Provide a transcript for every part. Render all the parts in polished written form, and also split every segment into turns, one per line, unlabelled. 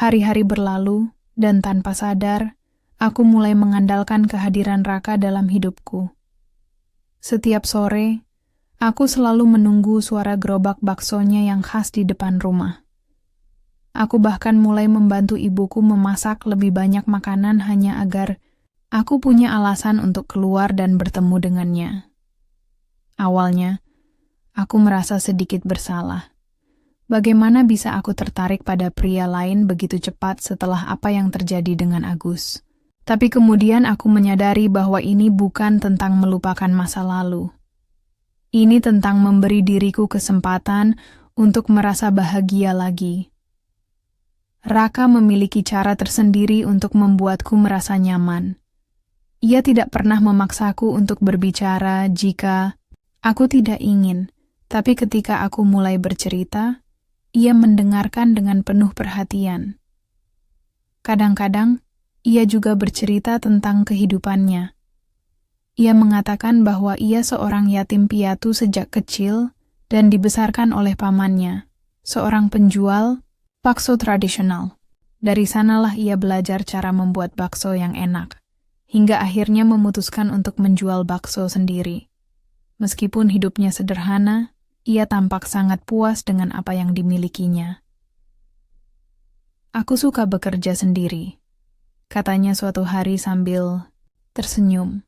Hari-hari berlalu, dan tanpa sadar, aku mulai mengandalkan kehadiran Raka dalam hidupku. Setiap sore, aku selalu menunggu suara gerobak baksonya yang khas di depan rumah. Aku bahkan mulai membantu ibuku memasak lebih banyak makanan hanya agar aku punya alasan untuk keluar dan bertemu dengannya. Awalnya, aku merasa sedikit bersalah. Bagaimana bisa aku tertarik pada pria lain begitu cepat setelah apa yang terjadi dengan Agus? Tapi kemudian aku menyadari bahwa ini bukan tentang melupakan masa lalu. Ini tentang memberi diriku kesempatan untuk merasa bahagia lagi. Raka memiliki cara tersendiri untuk membuatku merasa nyaman. Ia tidak pernah memaksaku untuk berbicara jika aku tidak ingin, tapi ketika aku mulai bercerita, ia mendengarkan dengan penuh perhatian. Kadang-kadang, ia juga bercerita tentang kehidupannya. Ia mengatakan bahwa ia seorang yatim piatu sejak kecil dan dibesarkan oleh pamannya, seorang penjual bakso tradisional. Dari sanalah ia belajar cara membuat bakso yang enak, hingga akhirnya memutuskan untuk menjual bakso sendiri. Meskipun hidupnya sederhana, ia tampak sangat puas dengan apa yang dimilikinya. Aku suka bekerja sendiri, katanya suatu hari sambil tersenyum.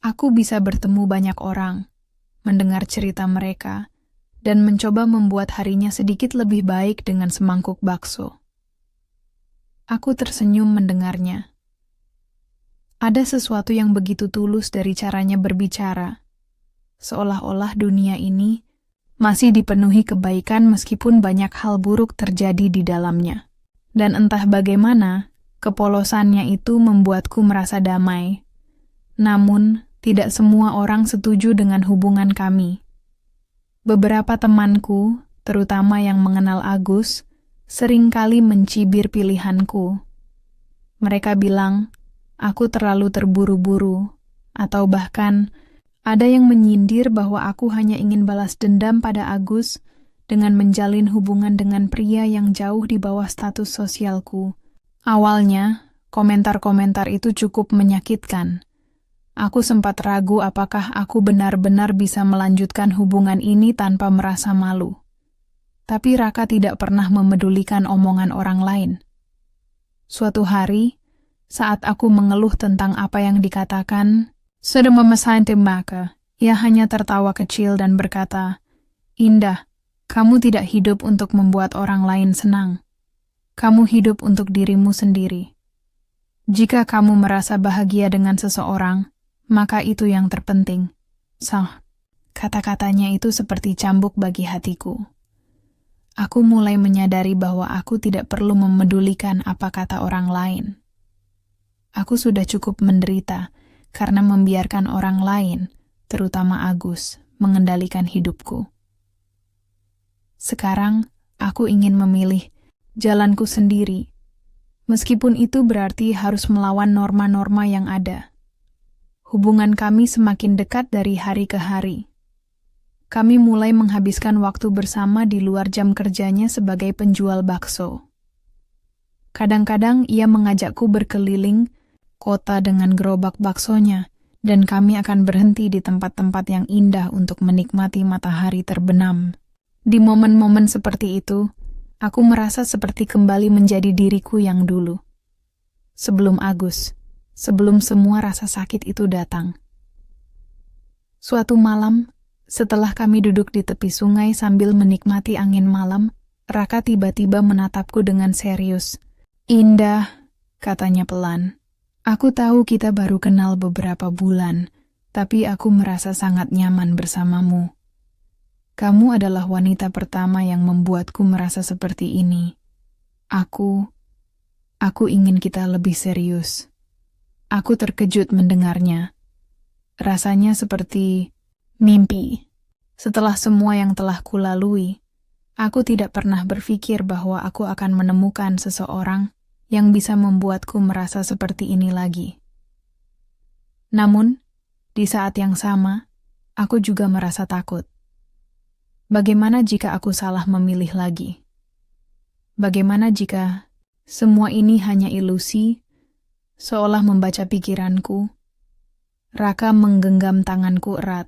Aku bisa bertemu banyak orang, mendengar cerita mereka, dan mencoba membuat harinya sedikit lebih baik dengan semangkuk bakso. Aku tersenyum mendengarnya. Ada sesuatu yang begitu tulus dari caranya berbicara, seolah-olah dunia ini masih dipenuhi kebaikan meskipun banyak hal buruk terjadi di dalamnya. Dan entah bagaimana, kepolosannya itu membuatku merasa damai. Namun, tidak semua orang setuju dengan hubungan kami. Beberapa temanku, terutama yang mengenal Agus, seringkali mencibir pilihanku. Mereka bilang, aku terlalu terburu-buru, atau bahkan ada yang menyindir bahwa aku hanya ingin balas dendam pada Agus dengan menjalin hubungan dengan pria yang jauh di bawah status sosialku. Awalnya, komentar-komentar itu cukup menyakitkan. Aku sempat ragu apakah aku benar-benar bisa melanjutkan hubungan ini tanpa merasa malu. Tapi Raka tidak pernah memedulikan omongan orang lain. Suatu hari, saat aku mengeluh tentang apa yang dikatakan, sedang memesan maka, ia hanya tertawa kecil dan berkata, "Indah, kamu tidak hidup untuk membuat orang lain senang. Kamu hidup untuk dirimu sendiri. Jika kamu merasa bahagia dengan seseorang, maka itu yang terpenting." Kata-katanya itu seperti cambuk bagi hatiku. Aku mulai menyadari bahwa aku tidak perlu memedulikan apa kata orang lain. Aku sudah cukup menderita karena membiarkan orang lain, terutama Agus, mengendalikan hidupku. Sekarang, aku ingin memilih jalanku sendiri, meskipun itu berarti harus melawan norma-norma yang ada. Hubungan kami semakin dekat dari hari ke hari. Kami mulai menghabiskan waktu bersama di luar jam kerjanya sebagai penjual bakso. Kadang-kadang ia mengajakku berkeliling kota dengan gerobak baksonya, dan kami akan berhenti di tempat-tempat yang indah untuk menikmati matahari terbenam. Di momen-momen seperti itu, aku merasa seperti kembali menjadi diriku yang dulu. Sebelum Agus, sebelum semua rasa sakit itu datang. Suatu malam, setelah kami duduk di tepi sungai sambil menikmati angin malam, Raka tiba-tiba menatapku dengan serius. "Indah," katanya pelan. "Aku tahu kita baru kenal beberapa bulan, tapi aku merasa sangat nyaman bersamamu. Kamu adalah wanita pertama yang membuatku merasa seperti ini. Aku ingin kita lebih serius." Aku terkejut mendengarnya. Rasanya seperti mimpi. Setelah semua yang telah kulalui, aku tidak pernah berpikir bahwa aku akan menemukan seseorang yang bisa membuatku merasa seperti ini lagi. Namun, di saat yang sama, aku juga merasa takut. Bagaimana jika aku salah memilih lagi? Bagaimana jika semua ini hanya ilusi, seolah membaca pikiranku? Raka menggenggam tanganku erat.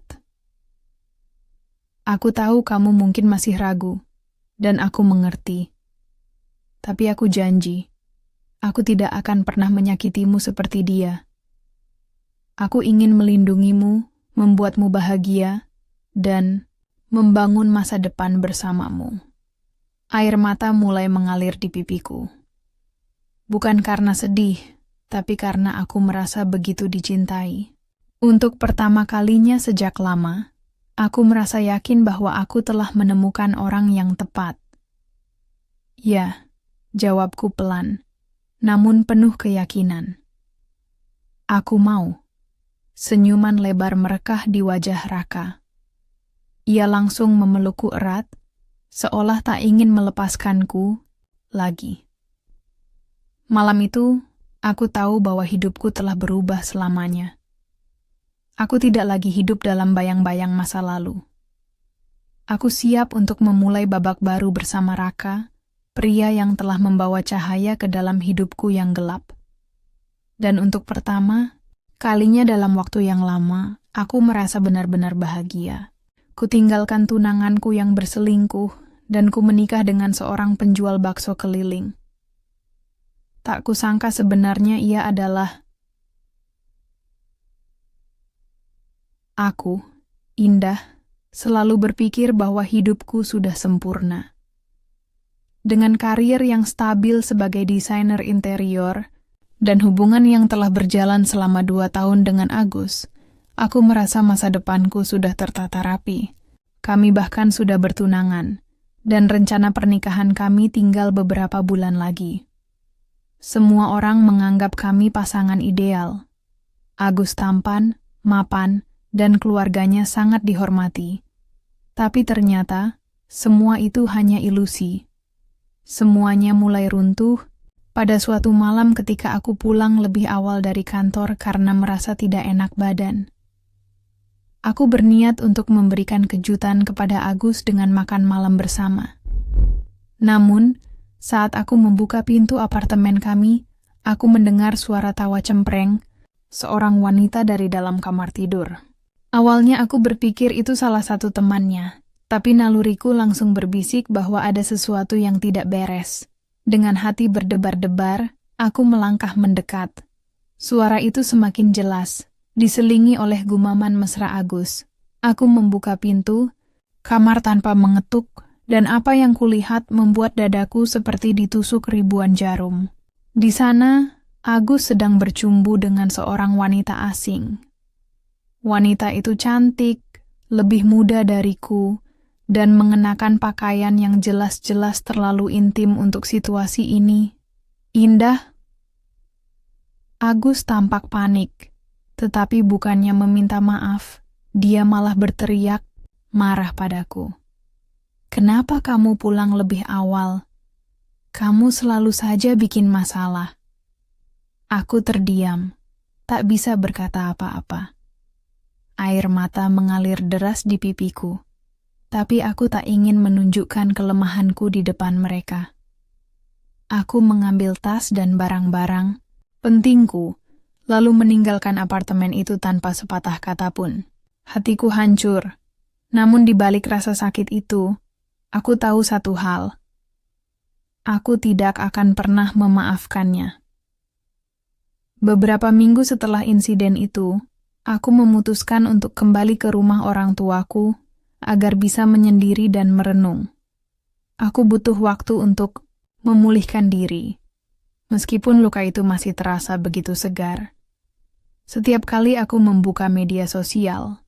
Aku tahu kamu mungkin masih ragu, dan aku mengerti. Tapi aku janji, aku tidak akan pernah menyakitimu seperti dia. Aku ingin melindungimu, membuatmu bahagia, dan membangun masa depan bersamamu. Air mata mulai mengalir di pipiku. Bukan karena sedih, tapi karena aku merasa begitu dicintai. Untuk pertama kalinya sejak lama, aku merasa yakin bahwa aku telah menemukan orang yang tepat. Ya, jawabku pelan, namun penuh keyakinan. Aku mau. Senyuman lebar merekah di wajah Raka. Ia langsung memelukku erat, seolah tak ingin melepaskanku lagi. Malam itu, aku tahu bahwa hidupku telah berubah selamanya. Aku tidak lagi hidup dalam bayang-bayang masa lalu. Aku siap untuk memulai babak baru bersama Raka, pria yang telah membawa cahaya ke dalam hidupku yang gelap. Dan untuk pertama kalinya dalam waktu yang lama, aku merasa benar-benar bahagia. Kutinggalkan tunanganku yang berselingkuh, dan ku menikah dengan seorang penjual bakso keliling. Tak kusangka sebenarnya ia adalah aku, Indah, selalu berpikir bahwa hidupku sudah sempurna. Dengan karir yang stabil sebagai desainer interior dan hubungan yang telah berjalan selama 2 tahun dengan Agus, aku merasa masa depanku sudah tertata rapi. Kami bahkan sudah bertunangan, dan rencana pernikahan kami tinggal beberapa bulan lagi. Semua orang menganggap kami pasangan ideal. Agus tampan, mapan, dan keluarganya sangat dihormati. Tapi ternyata, semua itu hanya ilusi. Semuanya mulai runtuh pada suatu malam ketika aku pulang lebih awal dari kantor karena merasa tidak enak badan. Aku berniat untuk memberikan kejutan kepada Agus dengan makan malam bersama. Namun, saat aku membuka pintu apartemen kami, aku mendengar suara tawa cempreng seorang wanita dari dalam kamar tidur. Awalnya aku berpikir itu salah satu temannya, tapi naluriku langsung berbisik bahwa ada sesuatu yang tidak beres. Dengan hati berdebar-debar, aku melangkah mendekat. Suara itu semakin jelas, diselingi oleh gumaman mesra Agus. Aku membuka pintu kamar tanpa mengetuk, dan apa yang kulihat membuat dadaku seperti ditusuk ribuan jarum. Di sana, Agus sedang bercumbu dengan seorang wanita asing. Wanita itu cantik, lebih muda dariku, dan mengenakan pakaian yang jelas-jelas terlalu intim untuk situasi ini. Indah. Agus tampak panik, tetapi bukannya meminta maaf, dia malah berteriak, marah padaku. Kenapa kamu pulang lebih awal? Kamu selalu saja bikin masalah. Aku terdiam, tak bisa berkata apa-apa. Air mata mengalir deras di pipiku, tapi aku tak ingin menunjukkan kelemahanku di depan mereka. Aku mengambil tas dan barang-barang pentingku, lalu meninggalkan apartemen itu tanpa sepatah kata pun. Hatiku hancur, namun di balik rasa sakit itu, aku tahu satu hal. Aku tidak akan pernah memaafkannya. Beberapa minggu setelah insiden itu, aku memutuskan untuk kembali ke rumah orang tuaku agar bisa menyendiri dan merenung. Aku butuh waktu untuk memulihkan diri, meskipun luka itu masih terasa begitu segar. Setiap kali aku membuka media sosial,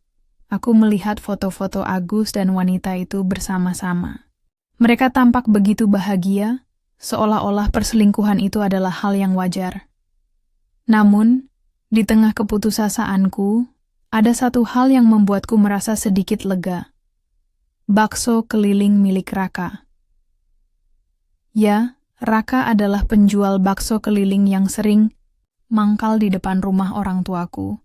aku melihat foto-foto Agus dan wanita itu bersama-sama. Mereka tampak begitu bahagia, seolah-olah perselingkuhan itu adalah hal yang wajar. Namun, di tengah keputusasaanku, ada satu hal yang membuatku merasa sedikit lega. Bakso keliling milik Raka. Ya, Raka adalah penjual bakso keliling yang sering mangkal di depan rumah orang tuaku.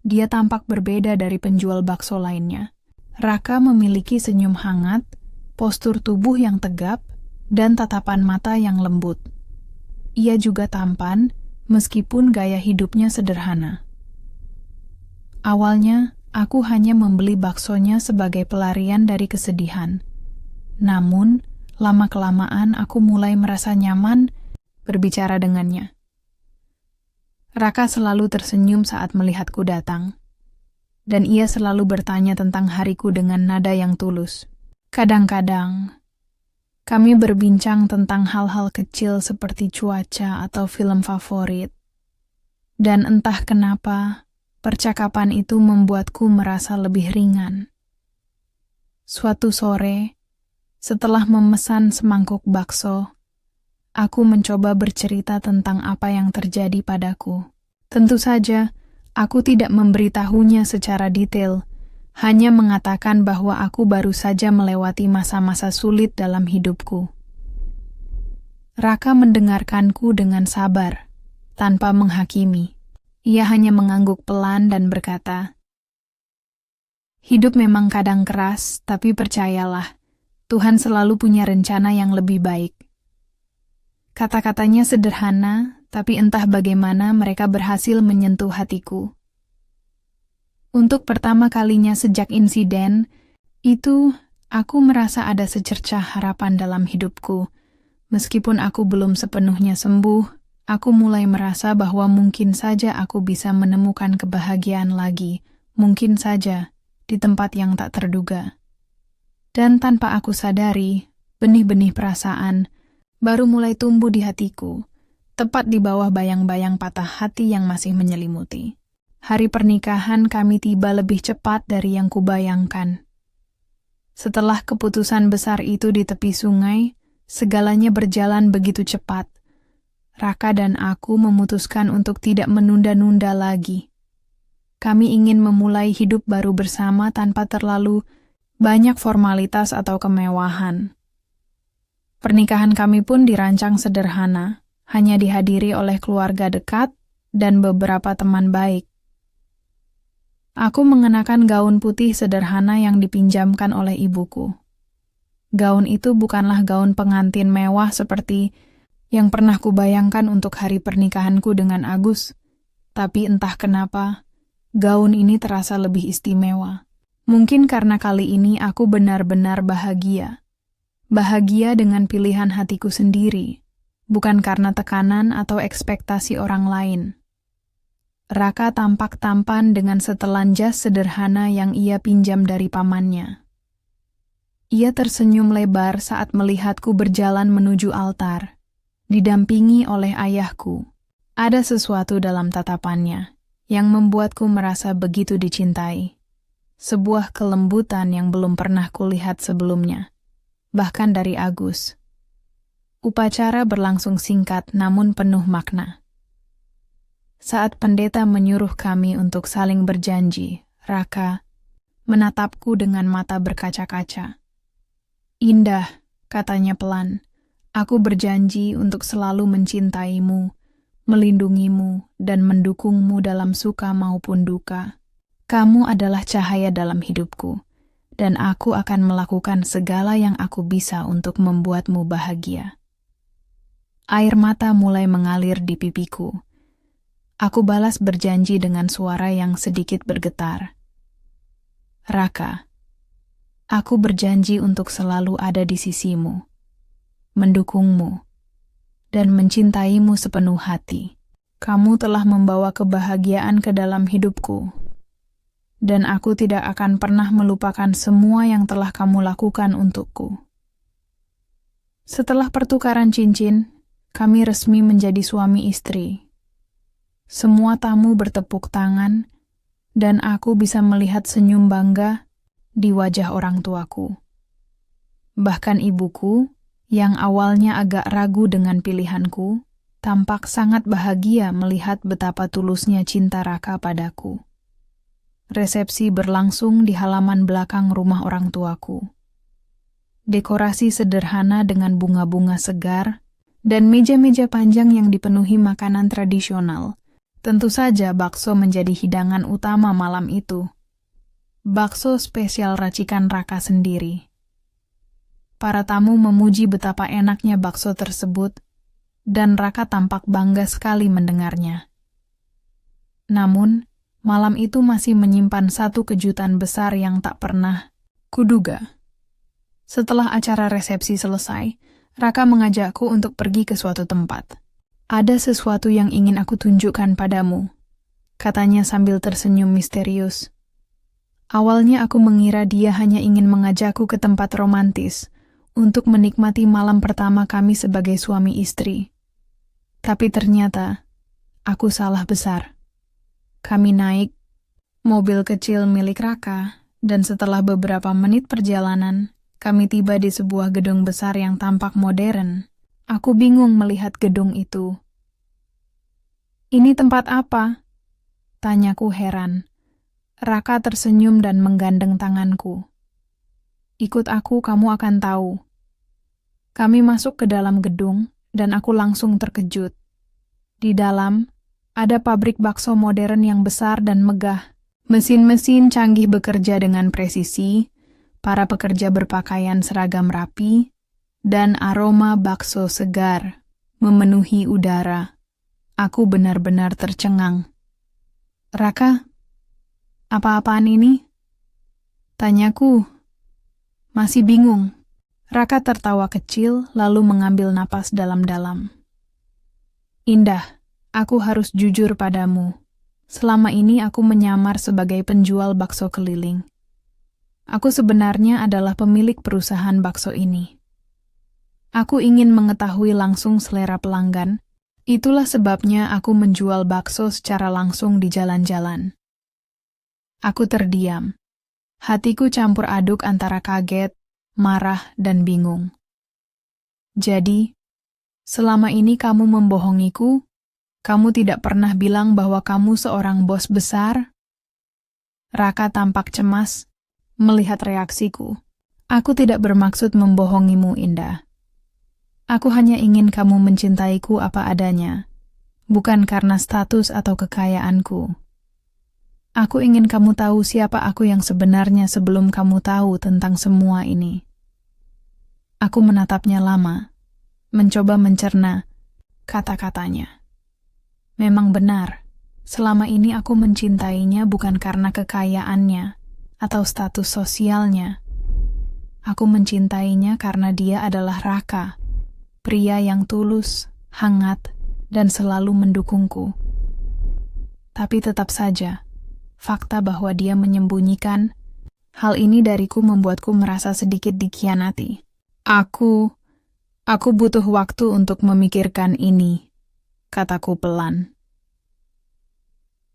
Dia tampak berbeda dari penjual bakso lainnya. Raka memiliki senyum hangat, postur tubuh yang tegap, dan tatapan mata yang lembut. Ia juga tampan, meskipun gaya hidupnya sederhana. Awalnya, aku hanya membeli baksonya sebagai pelarian dari kesedihan. Namun, lama-kelamaan aku mulai merasa nyaman berbicara dengannya. Raka selalu tersenyum saat melihatku datang, dan ia selalu bertanya tentang hariku dengan nada yang tulus. Kadang-kadang, kami berbincang tentang hal-hal kecil seperti cuaca atau film favorit, dan entah kenapa, percakapan itu membuatku merasa lebih ringan. Suatu sore, setelah memesan semangkuk bakso, aku mencoba bercerita tentang apa yang terjadi padaku. Tentu saja, aku tidak memberitahunya secara detail, hanya mengatakan bahwa aku baru saja melewati masa-masa sulit dalam hidupku. Raka mendengarkanku dengan sabar, tanpa menghakimi. Ia hanya mengangguk pelan dan berkata, "Hidup memang kadang keras, tapi percayalah, Tuhan selalu punya rencana yang lebih baik." Kata-katanya sederhana, tapi entah bagaimana mereka berhasil menyentuh hatiku. Untuk pertama kalinya sejak insiden itu, aku merasa ada secercah harapan dalam hidupku. Meskipun aku belum sepenuhnya sembuh, aku mulai merasa bahwa mungkin saja aku bisa menemukan kebahagiaan lagi, mungkin saja di tempat yang tak terduga. Dan tanpa aku sadari, benih-benih perasaan baru mulai tumbuh di hatiku, tepat di bawah bayang-bayang patah hati yang masih menyelimuti. Hari pernikahan kami tiba lebih cepat dari yang kubayangkan. Setelah keputusan besar itu di tepi sungai, segalanya berjalan begitu cepat. Raka dan aku memutuskan untuk tidak menunda-nunda lagi. Kami ingin memulai hidup baru bersama tanpa terlalu banyak formalitas atau kemewahan. Pernikahan kami pun dirancang sederhana, hanya dihadiri oleh keluarga dekat dan beberapa teman baik. Aku mengenakan gaun putih sederhana yang dipinjamkan oleh ibuku. Gaun itu bukanlah gaun pengantin mewah seperti yang pernah kubayangkan untuk hari pernikahanku dengan Agus, tapi entah kenapa, gaun ini terasa lebih istimewa. Mungkin karena kali ini aku benar-benar bahagia. Bahagia dengan pilihan hatiku sendiri, bukan karena tekanan atau ekspektasi orang lain. Raka tampak tampan dengan setelan jas sederhana yang ia pinjam dari pamannya. Ia tersenyum lebar saat melihatku berjalan menuju altar, didampingi oleh ayahku. Ada sesuatu dalam tatapannya yang membuatku merasa begitu dicintai. Sebuah kelembutan yang belum pernah kulihat sebelumnya, bahkan dari Agus. Upacara berlangsung singkat namun penuh makna. Saat pendeta menyuruh kami untuk saling berjanji, Raka menatapku dengan mata berkaca-kaca. "Indah," katanya pelan, "aku berjanji untuk selalu mencintaimu, melindungimu, dan mendukungmu dalam suka maupun duka. Kamu adalah cahaya dalam hidupku, dan aku akan melakukan segala yang aku bisa untuk membuatmu bahagia." Air mata mulai mengalir di pipiku. Aku balas berjanji dengan suara yang sedikit bergetar. "Raka, aku berjanji untuk selalu ada di sisimu, mendukungmu, dan mencintaimu sepenuh hati. Kamu telah membawa kebahagiaan ke dalam hidupku, dan aku tidak akan pernah melupakan semua yang telah kamu lakukan untukku." Setelah pertukaran cincin, kami resmi menjadi suami istri. Semua tamu bertepuk tangan, dan aku bisa melihat senyum bangga di wajah orang tuaku. Bahkan ibuku, yang awalnya agak ragu dengan pilihanku, tampak sangat bahagia melihat betapa tulusnya cinta Raka padaku. Resepsi berlangsung di halaman belakang rumah orang tuaku. Dekorasi sederhana dengan bunga-bunga segar, dan meja-meja panjang yang dipenuhi makanan tradisional. Tentu saja bakso menjadi hidangan utama malam itu. Bakso spesial racikan Raka sendiri. Para tamu memuji betapa enaknya bakso tersebut, dan Raka tampak bangga sekali mendengarnya. Namun, malam itu masih menyimpan satu kejutan besar yang tak pernah kuduga. Setelah acara resepsi selesai, Raka mengajakku untuk pergi ke suatu tempat. Ada sesuatu yang ingin aku tunjukkan padamu, katanya sambil tersenyum misterius. Awalnya aku mengira dia hanya ingin mengajakku ke tempat romantis untuk menikmati malam pertama kami sebagai suami istri. Tapi ternyata, aku salah besar. Kami naik mobil kecil milik Raka, dan setelah beberapa menit perjalanan, kami tiba di sebuah gedung besar yang tampak modern. Aku bingung melihat gedung itu. "Ini tempat apa?" tanyaku heran. Raka tersenyum dan menggandeng tanganku. "Ikut aku, kamu akan tahu." Kami masuk ke dalam gedung, dan aku langsung terkejut. Di dalam, ada pabrik bakso modern yang besar dan megah. Mesin-mesin canggih bekerja dengan presisi, para pekerja berpakaian seragam rapi, dan aroma bakso segar memenuhi udara. Aku benar-benar tercengang. "Raka, apa-apaan ini?" tanyaku. Masih bingung. Raka tertawa kecil lalu mengambil napas dalam-dalam. "Indah, aku harus jujur padamu. Selama ini aku menyamar sebagai penjual bakso keliling. Aku sebenarnya adalah pemilik perusahaan bakso ini. Aku ingin mengetahui langsung selera pelanggan. Itulah sebabnya aku menjual bakso secara langsung di jalan-jalan." Aku terdiam. Hatiku campur aduk antara kaget, marah, dan bingung. "Jadi, selama ini kamu membohongiku? Kamu tidak pernah bilang bahwa kamu seorang bos besar?" Raka tampak cemas melihat reaksiku. "Aku tidak bermaksud membohongimu, Indah. Aku hanya ingin kamu mencintaiku apa adanya, bukan karena status atau kekayaanku. Aku ingin kamu tahu siapa aku yang sebenarnya sebelum kamu tahu tentang semua ini." Aku menatapnya lama, mencoba mencerna kata-katanya. Memang benar, selama ini aku mencintainya bukan karena kekayaannya atau status sosialnya. Aku mencintainya karena dia adalah Raka, pria yang tulus, hangat, dan selalu mendukungku. Tapi tetap saja, fakta bahwa dia menyembunyikan hal ini dariku membuatku merasa sedikit dikhianati. Aku butuh waktu untuk memikirkan ini," kataku pelan.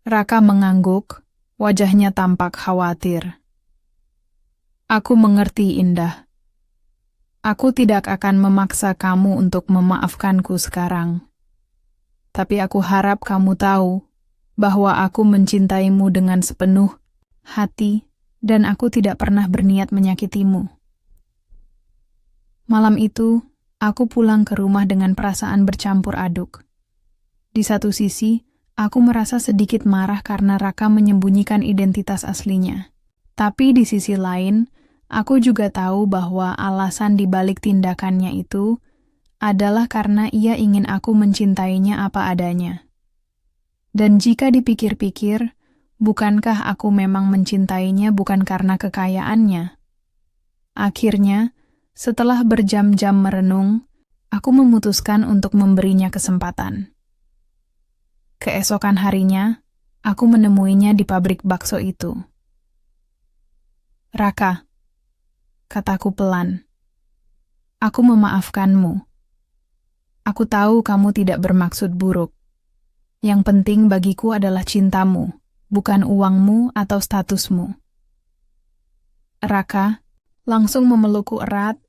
Raka mengangguk, wajahnya tampak khawatir. "Aku mengerti, Indah. Aku tidak akan memaksa kamu untuk memaafkanku sekarang. Tapi aku harap kamu tahu bahwa aku mencintaimu dengan sepenuh hati dan aku tidak pernah berniat menyakitimu." Malam itu, aku pulang ke rumah dengan perasaan bercampur aduk. Di satu sisi, aku merasa sedikit marah karena Raka menyembunyikan identitas aslinya. Tapi di sisi lain, aku juga tahu bahwa alasan di balik tindakannya itu adalah karena ia ingin aku mencintainya apa adanya. Dan jika dipikir-pikir, bukankah aku memang mencintainya bukan karena kekayaannya? Akhirnya, setelah berjam-jam merenung, aku memutuskan untuk memberinya kesempatan. Keesokan harinya, aku menemuinya di pabrik bakso itu. "Raka," kataku pelan, "aku memaafkanmu. Aku tahu kamu tidak bermaksud buruk. Yang penting bagiku adalah cintamu, bukan uangmu atau statusmu." Raka langsung memelukku erat,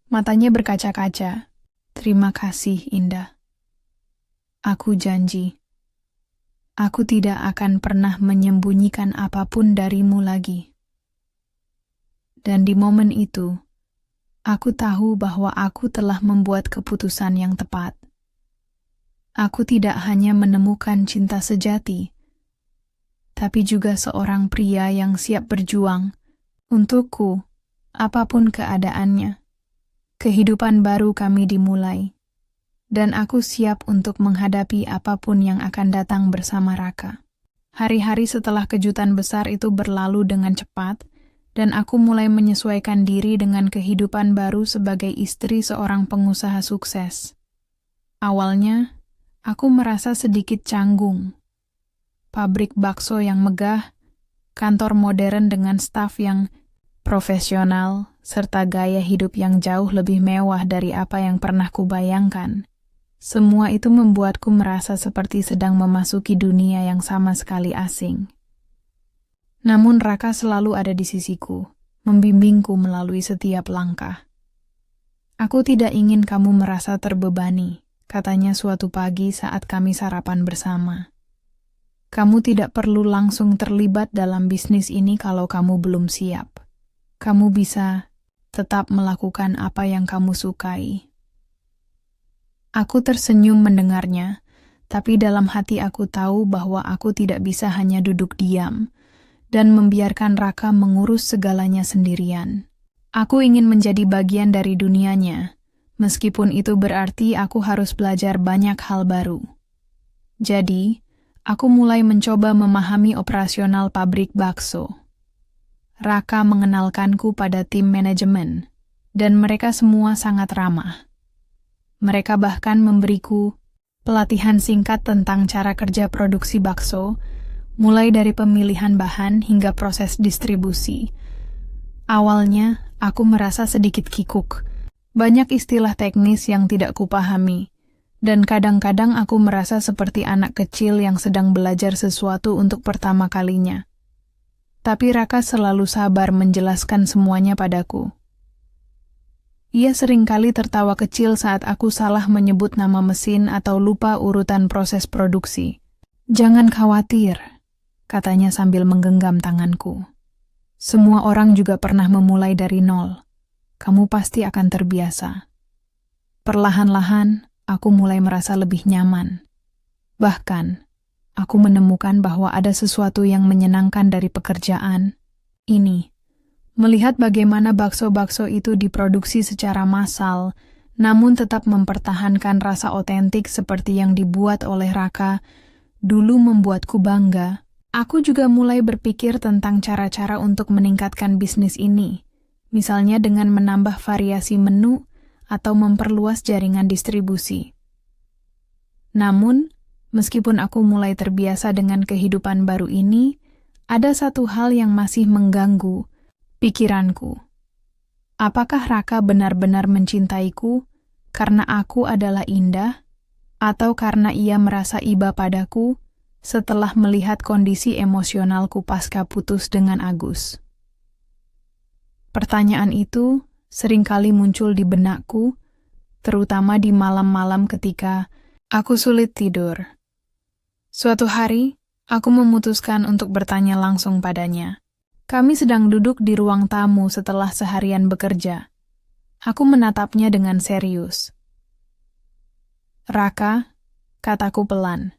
matanya berkaca-kaca. "Terima kasih, Indah. Aku janji. Aku tidak akan pernah menyembunyikan apapun darimu lagi." Dan di momen itu, aku tahu bahwa aku telah membuat keputusan yang tepat. Aku tidak hanya menemukan cinta sejati, tapi juga seorang pria yang siap berjuang untukku, apapun keadaannya. Kehidupan baru kami dimulai, dan aku siap untuk menghadapi apapun yang akan datang bersama Raka. Hari-hari setelah kejutan besar itu berlalu dengan cepat, dan aku mulai menyesuaikan diri dengan kehidupan baru sebagai istri seorang pengusaha sukses. Awalnya, aku merasa sedikit canggung. Pabrik bakso yang megah, kantor modern dengan staf yang profesional, serta gaya hidup yang jauh lebih mewah dari apa yang pernah kubayangkan. Semua itu membuatku merasa seperti sedang memasuki dunia yang sama sekali asing. Namun Raka selalu ada di sisiku, membimbingku melalui setiap langkah. Aku tidak ingin kamu merasa terbebani, katanya suatu pagi saat kami sarapan bersama. Kamu tidak perlu langsung terlibat dalam bisnis ini kalau kamu belum siap. Kamu bisa tetap melakukan apa yang kamu sukai. Aku tersenyum mendengarnya, tapi dalam hati aku tahu bahwa aku tidak bisa hanya duduk diam dan membiarkan Raka mengurus segalanya sendirian. Aku ingin menjadi bagian dari dunianya, meskipun itu berarti aku harus belajar banyak hal baru. Jadi, aku mulai mencoba memahami operasional pabrik bakso. Raka mengenalkanku pada tim manajemen, dan mereka semua sangat ramah. Mereka bahkan memberiku pelatihan singkat tentang cara kerja produksi bakso, mulai dari pemilihan bahan hingga proses distribusi. Awalnya, aku merasa sedikit kikuk. Banyak istilah teknis yang tidak kupahami, dan kadang-kadang aku merasa seperti anak kecil yang sedang belajar sesuatu untuk pertama kalinya. Tapi Raka selalu sabar menjelaskan semuanya padaku. Ia seringkali tertawa kecil saat aku salah menyebut nama mesin atau lupa urutan proses produksi. "Jangan khawatir," katanya sambil menggenggam tanganku. "Semua orang juga pernah memulai dari nol. Kamu pasti akan terbiasa." Perlahan-lahan, aku mulai merasa lebih nyaman. Bahkan, aku menemukan bahwa ada sesuatu yang menyenangkan dari pekerjaan ini. Melihat bagaimana bakso-bakso itu diproduksi secara massal, namun tetap mempertahankan rasa otentik seperti yang dibuat oleh Raka, dulu membuatku bangga. Aku juga mulai berpikir tentang cara-cara untuk meningkatkan bisnis ini, misalnya dengan menambah variasi menu atau memperluas jaringan distribusi. Namun, meskipun aku mulai terbiasa dengan kehidupan baru ini, ada satu hal yang masih mengganggu pikiranku. Apakah Raka benar-benar mencintaiku karena aku adalah indah, atau karena ia merasa iba padaku setelah melihat kondisi emosionalku pasca putus dengan Agus? Pertanyaan itu seringkali muncul di benakku, terutama di malam-malam ketika aku sulit tidur. Suatu hari, aku memutuskan untuk bertanya langsung padanya. Kami sedang duduk di ruang tamu setelah seharian bekerja. Aku menatapnya dengan serius. "Raka," kataku pelan,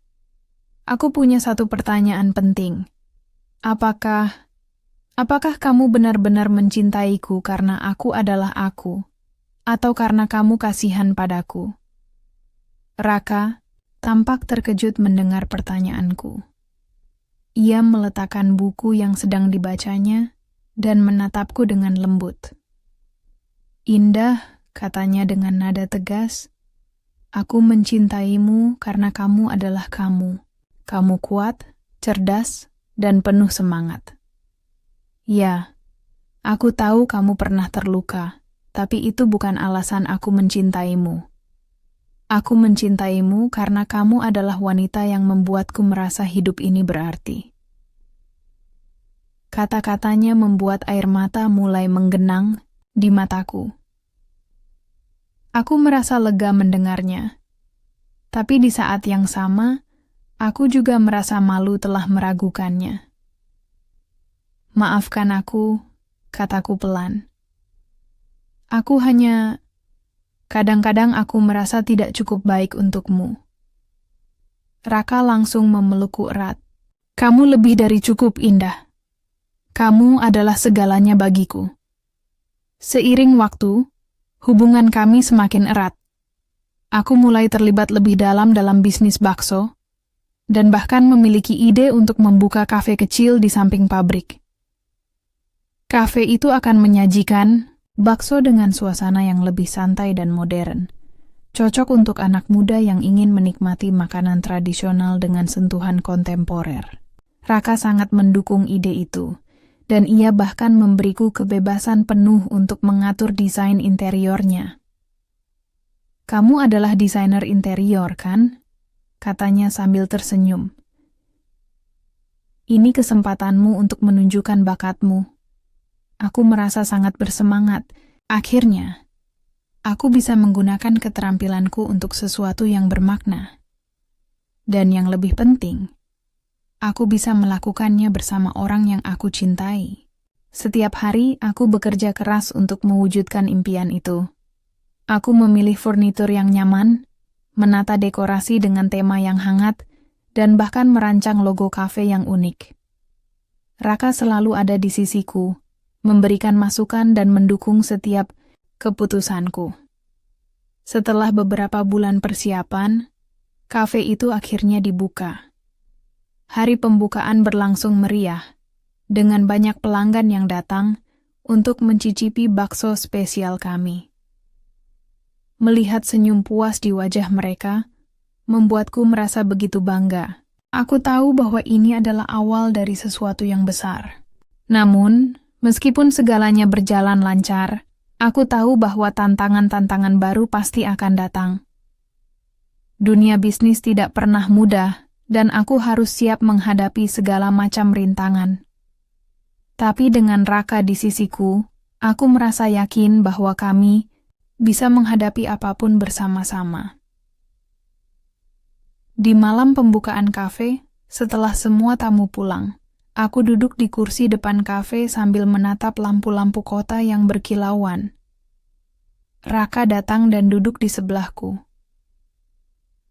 "aku punya satu pertanyaan penting. Apakah kamu benar-benar mencintaiku karena aku adalah aku, atau karena kamu kasihan padaku?" Raka tampak terkejut mendengar pertanyaanku. Ia meletakkan buku yang sedang dibacanya dan menatapku dengan lembut. "Indah," katanya dengan nada tegas, "aku mencintaimu karena kamu adalah kamu. Kamu kuat, cerdas, dan penuh semangat. Ya, aku tahu kamu pernah terluka, tapi itu bukan alasan aku mencintaimu. Aku mencintaimu karena kamu adalah wanita yang membuatku merasa hidup ini berarti." Kata-katanya membuat air mata mulai menggenang di mataku. Aku merasa lega mendengarnya. Tapi di saat yang sama, aku juga merasa malu telah meragukannya. "Maafkan aku," kataku pelan. Kadang-kadang aku merasa tidak cukup baik untukmu." Raka langsung memelukku erat. "Kamu lebih dari cukup, Indah. Kamu adalah segalanya bagiku." Seiring waktu, Hubungan kami semakin erat. Aku mulai terlibat lebih dalam bisnis bakso, dan bahkan memiliki ide untuk membuka kafe kecil di samping pabrik. Kafe itu akan menyajikan bakso dengan suasana yang lebih santai dan modern. Cocok untuk anak muda yang ingin menikmati makanan tradisional dengan sentuhan kontemporer. Raka sangat mendukung ide itu, dan ia bahkan memberiku kebebasan penuh untuk mengatur desain interiornya. "Kamu adalah desainer interior, kan?" katanya sambil tersenyum. "Ini kesempatanmu untuk menunjukkan bakatmu." Aku merasa sangat bersemangat. Akhirnya, aku bisa menggunakan keterampilanku untuk sesuatu yang bermakna. Dan yang lebih penting, aku bisa melakukannya bersama orang yang aku cintai. Setiap hari, aku bekerja keras untuk mewujudkan impian itu. Aku memilih furnitur yang nyaman, menata dekorasi dengan tema yang hangat, dan bahkan merancang logo kafe yang unik. Raka selalu ada di sisiku, memberikan masukan dan mendukung setiap keputusanku. Setelah beberapa bulan persiapan, kafe itu akhirnya dibuka. Hari pembukaan berlangsung meriah, dengan banyak pelanggan yang datang untuk mencicipi bakso spesial kami. Melihat senyum puas di wajah mereka, membuatku merasa begitu bangga. Aku tahu bahwa ini adalah awal dari sesuatu yang besar. Namun, meskipun segalanya berjalan lancar, aku tahu bahwa tantangan-tantangan baru pasti akan datang. Dunia bisnis tidak pernah mudah, dan aku harus siap menghadapi segala macam rintangan. Tapi dengan Raka di sisiku, aku merasa yakin bahwa kami bisa menghadapi apapun bersama-sama. Di malam pembukaan kafe, setelah semua tamu pulang, aku duduk di kursi depan kafe sambil menatap lampu-lampu kota yang berkilauan. Raka datang dan duduk di sebelahku.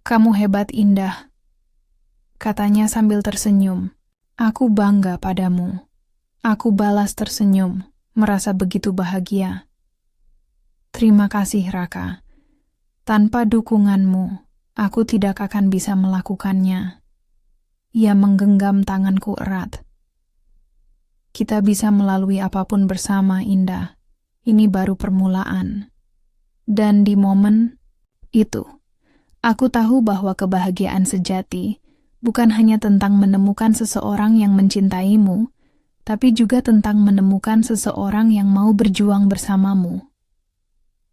"Kamu hebat, Indah," katanya sambil tersenyum. "Aku bangga padamu." Aku balas tersenyum, merasa begitu bahagia. "Terima kasih, Raka. Tanpa dukunganmu, aku tidak akan bisa melakukannya." Ia menggenggam tanganku erat. "Kita bisa melalui apapun bersama, Indah. Ini baru permulaan." Dan di momen itu, aku tahu bahwa kebahagiaan sejati bukan hanya tentang menemukan seseorang yang mencintaimu, tapi juga tentang menemukan seseorang yang mau berjuang bersamamu.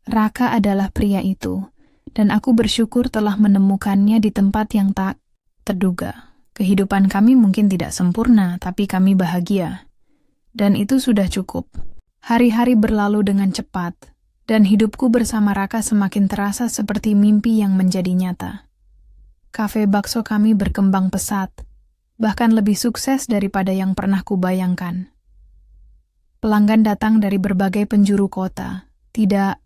Raka adalah pria itu, dan aku bersyukur telah menemukannya di tempat yang tak terduga. Kehidupan kami mungkin tidak sempurna, tapi kami bahagia. Dan itu sudah cukup. Hari-hari berlalu dengan cepat, dan hidupku bersama Raka semakin terasa seperti mimpi yang menjadi nyata. Kafe bakso kami berkembang pesat, bahkan lebih sukses daripada yang pernah kubayangkan. Pelanggan datang dari berbagai penjuru kota, tidak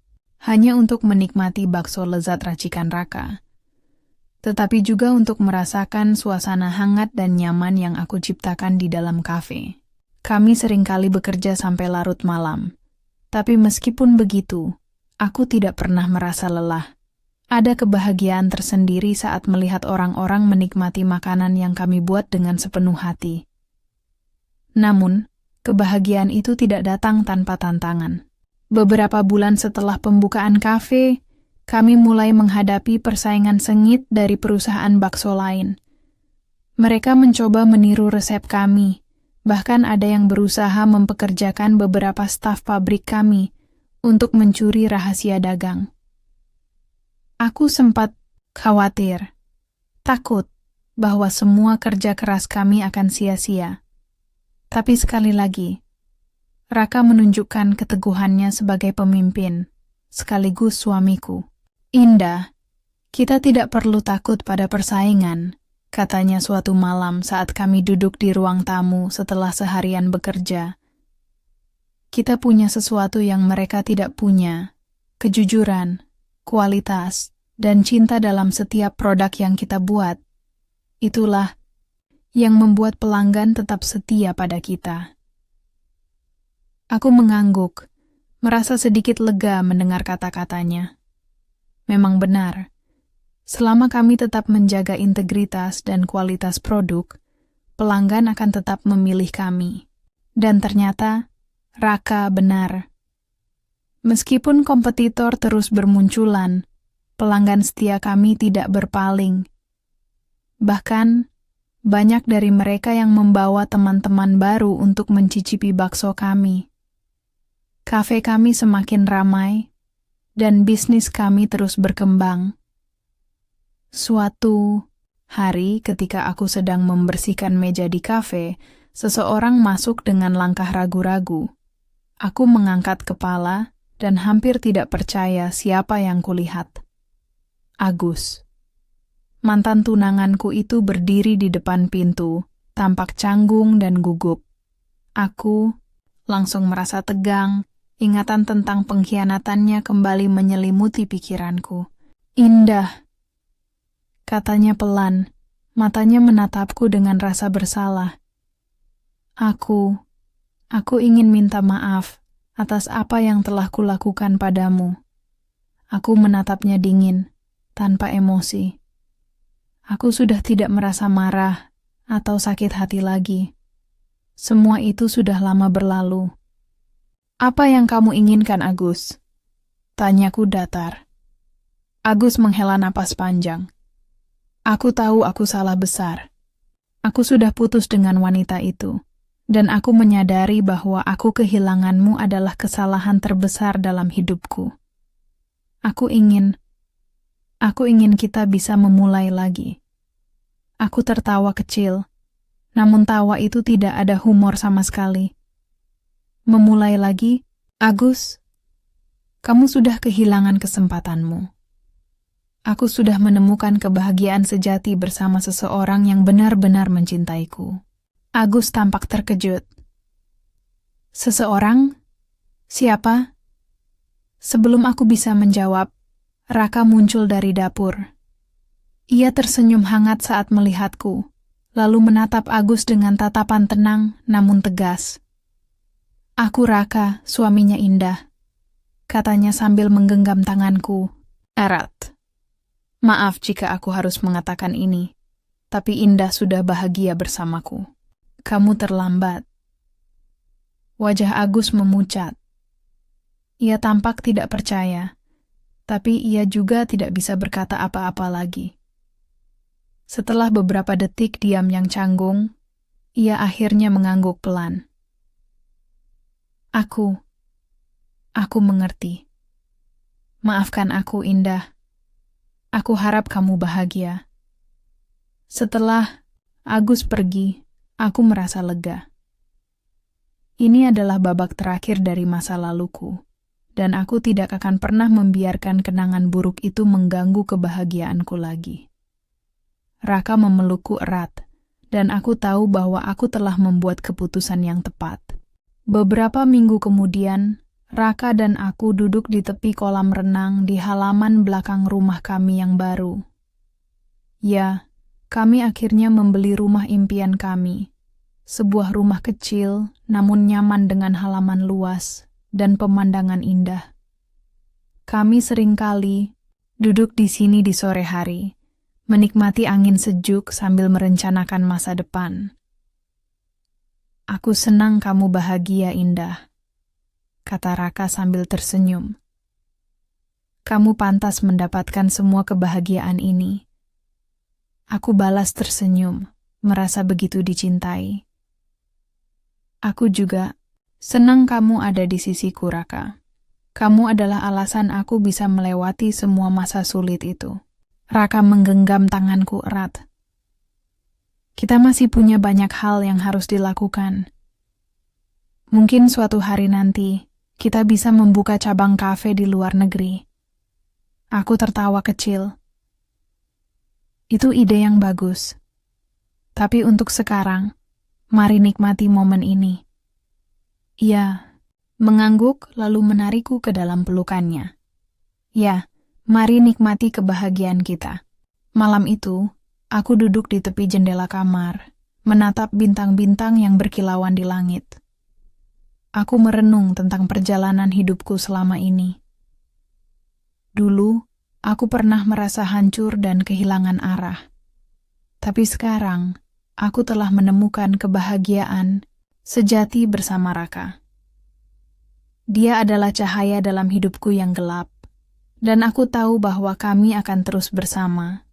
hanya untuk menikmati bakso lezat racikan Raka, tetapi juga untuk merasakan suasana hangat dan nyaman yang aku ciptakan di dalam kafe. Kami seringkali bekerja sampai larut malam, tapi meskipun begitu, aku tidak pernah merasa lelah. Ada kebahagiaan tersendiri saat melihat orang-orang menikmati makanan yang kami buat dengan sepenuh hati. Namun, kebahagiaan itu tidak datang tanpa tantangan. Beberapa bulan setelah pembukaan kafe, kami mulai menghadapi persaingan sengit dari perusahaan bakso lain. Mereka mencoba meniru resep kami, bahkan ada yang berusaha mempekerjakan beberapa staf pabrik kami untuk mencuri rahasia dagang. Aku sempat khawatir, takut bahwa semua kerja keras kami akan sia-sia. Tapi sekali lagi, Raka menunjukkan keteguhannya sebagai pemimpin, sekaligus suamiku. "Indah, kita tidak perlu takut pada persaingan," katanya suatu malam saat kami duduk di ruang tamu setelah seharian bekerja. "Kita punya sesuatu yang mereka tidak punya, kejujuran, kualitas, dan cinta dalam setiap produk yang kita buat. Itulah yang membuat pelanggan tetap setia pada kita." Aku mengangguk, merasa sedikit lega mendengar kata-katanya. Memang benar, selama kami tetap menjaga integritas dan kualitas produk, pelanggan akan tetap memilih kami. Dan ternyata, Raka benar. Meskipun kompetitor terus bermunculan, pelanggan setia kami tidak berpaling. Bahkan, banyak dari mereka yang membawa teman-teman baru untuk mencicipi bakso kami. Kafe kami semakin ramai, dan bisnis kami terus berkembang. Suatu hari ketika aku sedang membersihkan meja di kafe, seseorang masuk dengan langkah ragu-ragu. Aku mengangkat kepala dan hampir tidak percaya siapa yang kulihat. Agus. Mantan tunanganku itu berdiri di depan pintu, tampak canggung dan gugup. Aku langsung merasa tegang, ingatan tentang pengkhianatannya kembali menyelimuti pikiranku. Indah, katanya pelan, matanya menatapku dengan rasa bersalah. Aku ingin minta maaf atas apa yang telah kulakukan padamu. Aku menatapnya dingin, tanpa emosi. Aku sudah tidak merasa marah atau sakit hati lagi. Semua itu sudah lama berlalu. Apa yang kamu inginkan, Agus? Tanyaku datar. Agus menghela napas panjang. Aku tahu aku salah besar. Aku sudah putus dengan wanita itu. Dan aku menyadari bahwa aku kehilanganmu adalah kesalahan terbesar dalam hidupku. Aku ingin kita bisa memulai lagi. Aku tertawa kecil, namun tawa itu tidak ada humor sama sekali. Memulai lagi, Agus, kamu sudah kehilangan kesempatanmu. Aku sudah menemukan kebahagiaan sejati bersama seseorang yang benar-benar mencintaiku. Agus tampak terkejut. Seseorang? Siapa? Sebelum aku bisa menjawab, Raka muncul dari dapur. Ia tersenyum hangat saat melihatku, lalu menatap Agus dengan tatapan tenang namun tegas. Aku Raka, suaminya Indah, katanya sambil menggenggam tanganku, erat. Maaf jika aku harus mengatakan ini, tapi Indah sudah bahagia bersamaku. Kamu terlambat. Wajah Agus memucat. Ia tampak tidak percaya, tapi ia juga tidak bisa berkata apa-apa lagi. Setelah beberapa detik diam yang canggung, ia akhirnya mengangguk pelan. Aku mengerti. Maafkan aku, Indah. Aku harap kamu bahagia. Setelah Agus pergi, aku merasa lega. Ini adalah babak terakhir dari masa laluku, dan aku tidak akan pernah membiarkan kenangan buruk itu mengganggu kebahagiaanku lagi. Raka memelukku erat, dan aku tahu bahwa aku telah membuat keputusan yang tepat. Beberapa minggu kemudian, Raka dan aku duduk di tepi kolam renang di halaman belakang rumah kami yang baru. Ya, kami akhirnya membeli rumah impian kami. Sebuah rumah kecil, namun nyaman dengan halaman luas dan pemandangan indah. Kami seringkali duduk di sini di sore hari, menikmati angin sejuk sambil merencanakan masa depan. Aku senang kamu bahagia, Indah, kata Raka sambil tersenyum. Kamu pantas mendapatkan semua kebahagiaan ini. Aku balas tersenyum, merasa begitu dicintai. Aku juga senang kamu ada di sisiku, Raka. Kamu adalah alasan aku bisa melewati semua masa sulit itu. Raka menggenggam tanganku erat. Kita masih punya banyak hal yang harus dilakukan. Mungkin suatu hari nanti, kita bisa membuka cabang kafe di luar negeri. Aku tertawa kecil. Itu ide yang bagus. Tapi untuk sekarang, mari nikmati momen ini. Ia mengangguk lalu menarikku ke dalam pelukannya. Ya, mari nikmati kebahagiaan kita. Malam itu, aku duduk di tepi jendela kamar, menatap bintang-bintang yang berkilauan di langit. aku merenung tentang perjalanan hidupku selama ini. Dulu, aku pernah merasa hancur dan kehilangan arah. Tapi sekarang, aku telah menemukan kebahagiaan sejati bersama Raka. Dia adalah cahaya dalam hidupku yang gelap, dan aku tahu bahwa kami akan terus bersama,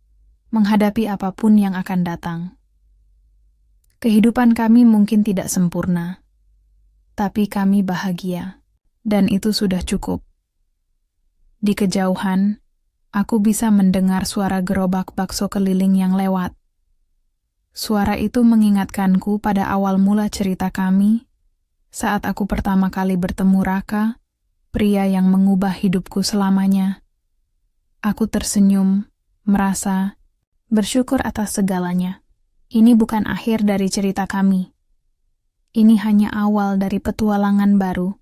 menghadapi apapun yang akan datang. Kehidupan kami mungkin tidak sempurna, tapi kami bahagia, dan itu sudah cukup. Di kejauhan, aku bisa mendengar suara gerobak bakso keliling yang lewat. Suara itu mengingatkanku pada awal mula cerita kami, saat aku pertama kali bertemu Raka, pria yang mengubah hidupku selamanya. Aku tersenyum, merasa bersyukur atas segalanya. Ini bukan akhir dari cerita kami. Ini hanya awal dari petualangan baru